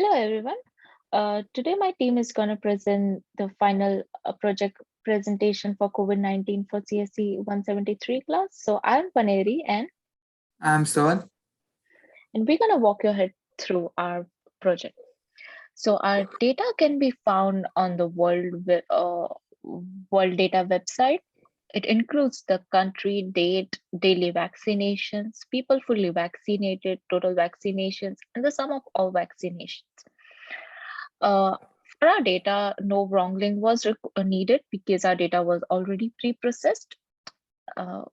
Hello, everyone. Today, my team is going to present the final project presentation for COVID-19 for CSE 173 class. So, I'm Paneri, I'm Saad. and we're going to walk your head through our project. So, our data can be found on the World Data website. It includes the country, date, daily vaccinations, people fully vaccinated, total vaccinations, and the sum of all vaccinations. Uh, for our data, no wrangling was needed because our data was already pre-processed.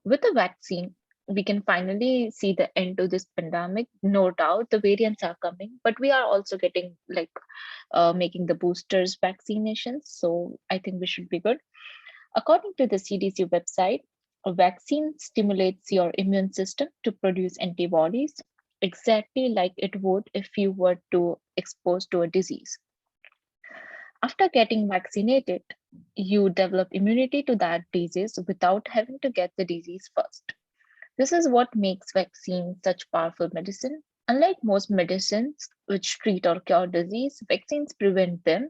With the vaccine, we can finally see the end to this pandemic. No doubt, the variants are coming, but we are also getting making the boosters vaccinations. So I think we should be good. According to the CDC website, a vaccine stimulates your immune system to produce antibodies exactly like it would if you were to exposed to a disease. After getting vaccinated, you develop immunity to that disease without having to get the disease first. This is what makes vaccines such powerful medicine. Unlike most medicines which treat or cure disease, vaccines prevent them.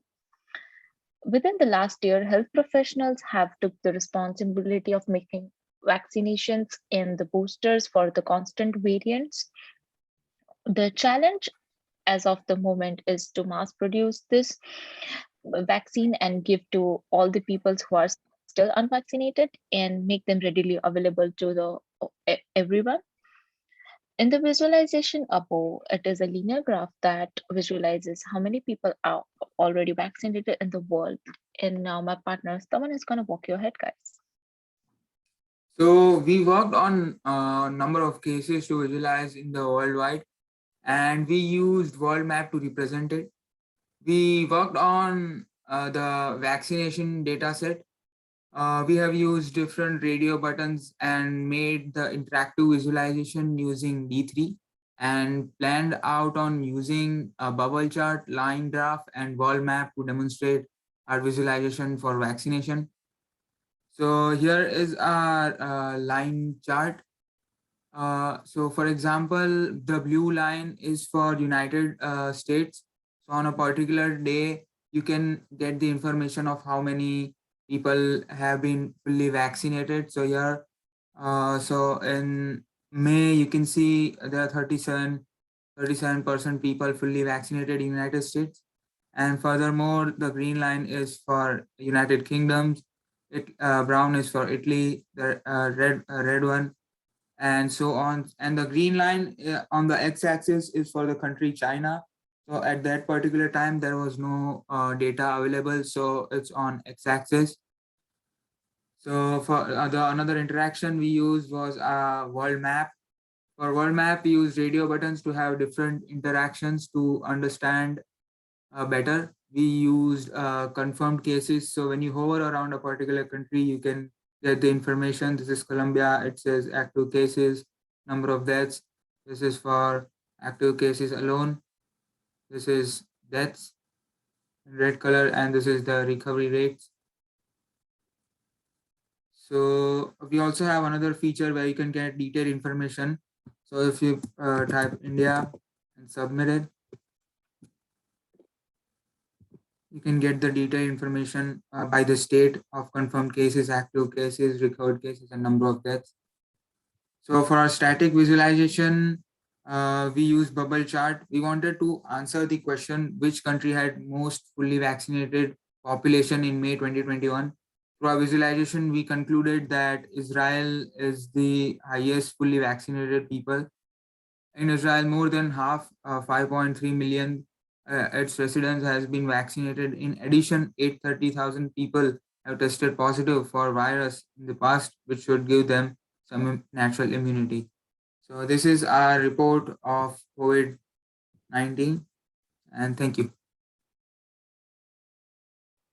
Within the last year, health professionals have took the responsibility of making vaccinations and the boosters for the constant variants. The challenge as of the moment is to mass produce this vaccine and give to all the peoples who are still unvaccinated and make them readily available to the everyone. In the visualization above, it is a linear graph that visualizes how many people are already vaccinated in the world. And now my partner someone is going to walk your head, guys. So we worked on a number of cases to visualize in the worldwide, and we used world map to represent it. We worked on the vaccination data set. We have used different radio buttons and made the interactive visualization using D3 and planned out on using a bubble chart, line graph, and world map to demonstrate our visualization for vaccination. So here is our line chart. So for example, the blue line is for United States. So on a particular day, you can get the information of how many people have been fully vaccinated. So here, so in May, you can see there are 37% people fully vaccinated in United States. And furthermore, the green line is for United Kingdoms. Brown is for Italy. The red one, and so on. And the green line on the x-axis is for the country China. So at that particular time, there was no data available, so it's on x-axis. So for the another interaction we used was a world map. For world map, we use radio buttons to have different interactions to understand better. We used confirmed cases. So when you hover around a particular country, you can get the information. This is Colombia. It says active cases, number of deaths. This is for active cases alone. This is deaths in red color, and this is the recovery rates. So we also have another feature where you can get detailed information. So if you type India and submit it, you can get the detailed information by the state of confirmed cases, active cases, recovered cases, and number of deaths. So for our static visualization, we use bubble chart. We wanted to answer the question which country had most fully vaccinated population in May 2021. Through our visualization, we concluded that Israel is the highest fully vaccinated people. In Israel, more than half, 5.3 million, its residents has been vaccinated. In addition, 830,000 people have tested positive for virus in the past, which should give them some natural immunity. So this is our report of COVID-19, and thank you.